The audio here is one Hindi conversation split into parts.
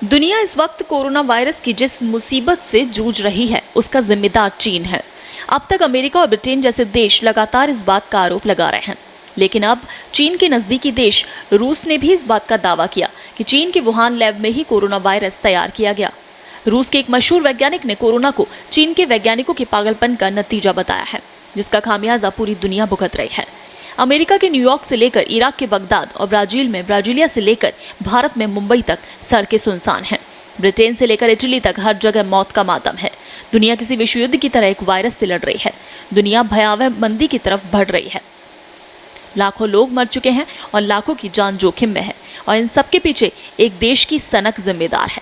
दुनिया इस वक्त कोरोना वायरस की जिस मुसीबत से जूझ रही है उसका जिम्मेदार चीन है। अब तक अमेरिका और ब्रिटेन जैसे देश लगातार इस बात का आरोप लगा रहे हैं, लेकिन अब चीन के नजदीकी देश रूस ने भी इस बात का दावा किया कि चीन के वुहान लैब में ही कोरोना वायरस तैयार किया गया। रूस के एक मशहूर वैज्ञानिक ने कोरोना को चीन के वैज्ञानिकों के पागलपन का नतीजा बताया है, जिसका खामियाजा पूरी दुनिया भुगत रही है। अमेरिका के न्यूयॉर्क से लेकर इराक के बगदाद और ब्राजील में ब्राजीलिया से लेकर भारत में मुंबई तक सड़कें सुनसान हैं। ब्रिटेन से लेकर इटली तक हर जगह मौत का मातम है। दुनिया किसी विश्व युद्ध की तरह एक वायरस से लड़ रही है। दुनिया भयावह मंदी की तरफ बढ़ रही है। लाखों लोग मर चुके हैं और लाखों की जान जोखिम में है, और इन सबके पीछे एक देश की सनक जिम्मेदार है।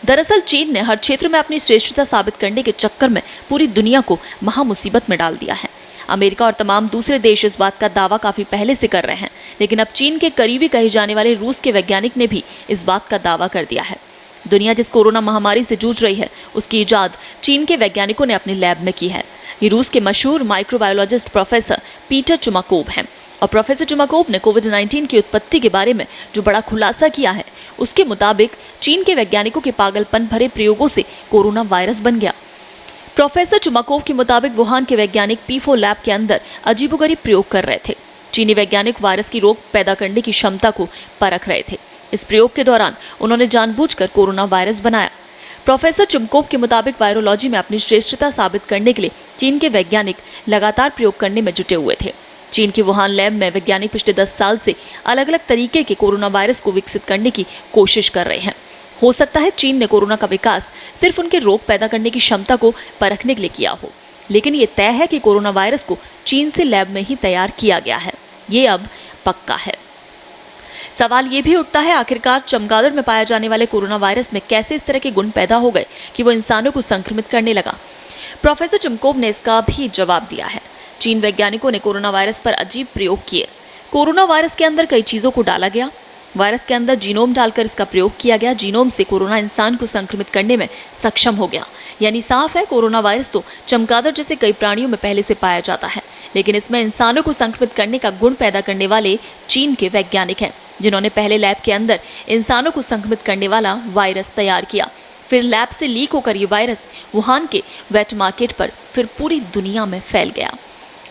दरअसल चीन ने हर क्षेत्र में अपनी श्रेष्ठता साबित करने के चक्कर में पूरी दुनिया को महामुसीबत में डाल दिया है। अमेरिका और तमाम दूसरे देश इस बात का दावा काफी पहले से कर रहे हैं, लेकिन अब चीन के करीबी कहे जाने वाले रूस के वैज्ञानिक ने भी इस बात का दावा कर दिया है। दुनिया जिस कोरोना महामारी से जूझ रही है उसकी इजाद चीन के वैज्ञानिकों ने अपने लैब में की है। ये रूस के मशहूर माइक्रोबायोलॉजिस्ट प्रोफेसर पीटर चुमाकोव हैं, और प्रोफेसर चुमाकोव ने कोविड-19 की उत्पत्ति के बारे में जो बड़ा खुलासा किया है, उसके मुताबिक चीन के वैज्ञानिकों के पागलपन भरे प्रयोगों से कोरोना वायरस बन गया। प्रोफेसर चुमाकोव के मुताबिक वुहान के वैज्ञानिक P4 लैब के अंदर अजीबोगरीब प्रयोग कर रहे थे। चीनी वैज्ञानिक वायरस की रोग पैदा करने की क्षमता को परख रहे थे। इस प्रयोग के दौरान उन्होंने जानबूझकर कोरोना वायरस बनाया। प्रोफेसर चुमाकोव के मुताबिक वायरोलॉजी में अपनी श्रेष्ठता साबित करने के लिए चीन के वैज्ञानिक लगातार प्रयोग करने में जुटे हुए थे। चीन की वुहान लैब में वैज्ञानिक पिछले 10 साल से अलग अलग तरीके के कोरोना वायरस को विकसित करने की कोशिश कर रहे हैं। हो सकता है चीन ने कोरोना का विकास सिर्फ उनके रोग पैदा करने की क्षमता को परखने के लिए किया हो, लेकिन ये तय है कि कोरोना वायरस को चीन से लैब में ही तैयार किया गया है। ये अब पक्का है। सवाल ये भी उठता है, आखिरकार चमगादड़ में पाए जाने वाले कोरोना वायरस में कैसे इस तरह के गुण पैदा हो गए कि वो इंसानों को संक्रमित करने लगा। प्रोफेसर चुमाकोव ने इसका भी जवाब दिया है। चीन वैज्ञानिकों ने कोरोना वायरस पर अजीब प्रयोग किए। कोरोना वायरस के अंदर कई चीजों को डाला गया। वायरस के अंदर जीनोम डालकर इसका प्रयोग किया गया। जीनोम से कोरोना इंसान को संक्रमित करने में सक्षम हो गया। यानी साफ है, कोरोना वायरस तो चमगादड़ जैसे कई प्राणियों में पहले से पाया जाता है, लेकिन इसमें इंसानों को संक्रमित करने का गुण पैदा करने वाले चीन के वैज्ञानिक हैं, जिन्होंने पहले लैब के अंदर इंसानों को संक्रमित करने वाला वायरस तैयार किया। फिर लैब से लीक होकर ये वायरस वुहान के वेट मार्केट पर फिर पूरी दुनिया में फैल गया।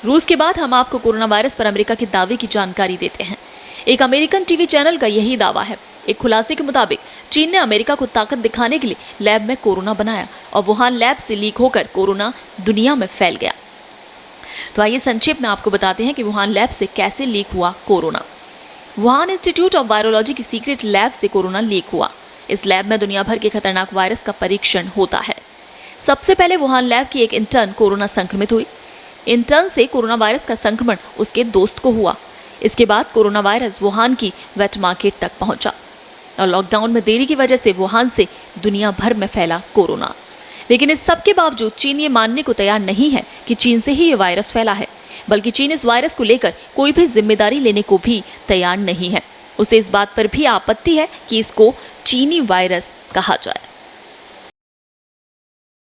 रूस के बाद हम आपको कोरोना वायरस पर अमेरिका के दावे की जानकारी देते हैं। एक अमेरिकन टीवी चैनल का यही दावा है। एक खुलासे के मुताबिक चीन ने अमेरिका को ताकत दिखाने के लिए लैब में कोरोना बनाया, और वुहान लैब से लीक होकर कोरोना दुनिया में फैल गया। तो आइए संक्षेप में आपको बताते हैं कि वुहान लैब से कैसे लीक हुआ corona. Wuhan institute of virology की सीक्रेट लैब से कोरोना लीक हुआ। इस लैब में दुनिया भर के खतरनाक वायरस का परीक्षण होता है। सबसे पहले वुहान लैब की एक इंटर्न कोरोना संक्रमित हुई। इंटर्न से कोरोना वायरस का संक्रमण उसके दोस्त को हुआ। इसके बाद कोरोना वायरस वुहान की वेट मार्केट तक पहुंचा, और लॉकडाउन में देरी की वजह से वुहान से दुनिया भर में फैला कोरोना। लेकिन इस सब के बावजूद चीन ये मानने को तैयार नहीं है कि चीन से ही ये वायरस फैला है, बल्कि चीन इस वायरस को लेकर कोई भी जिम्मेदारी लेने को भी तैयार नहीं है। उसे इस बात पर भी आपत्ति है कि इसको चीनी वायरस कहा जाए।